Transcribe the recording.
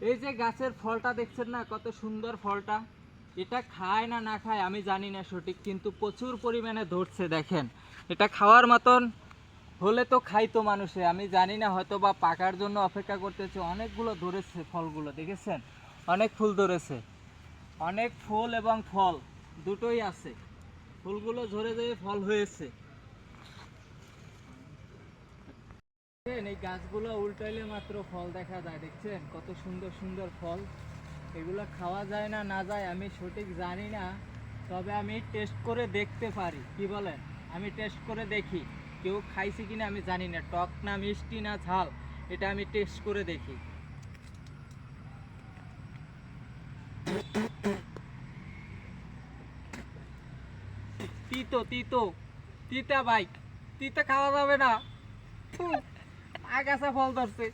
এই যে গাছের ফলটা দেখছেন না, কত সুন্দর ফলটা। এটা খায় না না খায় আমি জানি না সঠিক, কিন্তু প্রচুর পরিমাণে ধরছে দেখেন। এটা খাওয়ার মতন হলে তো খাইতো মানুষে, আমি জানি না, হয়তো বা পাকার জন্য অপেক্ষা করতেছে। অনেকগুলো ধরেছে ফলগুলো, দেখেছেন? অনেক ফুল ধরেছে, অনেক ফুল এবং ফল দুটোই আছে। ফুলগুলো ঝরে ঝরে ফল হয়েছে। এই গাছগুলো উল্টাইলে মাত্র ফল দেখা যায়, দেখছেন কত সুন্দর সুন্দর ফল। এগুলো খাওয়া যায় না না যায় আমি সঠিক জানি না, তবে আমি টেস্ট করে দেখতে পারি, কি বলেন? আমি টেস্ট করে দেখি কেউ খাইছে কিনা আমি জানি না, টক না মিষ্টি না ঝাল, এটা আমি টেস্ট করে দেখি। তিতো তিতো, তিতা ভাই, তিতা খাওয়া যাবে না। আগাছা ফল ধরছে।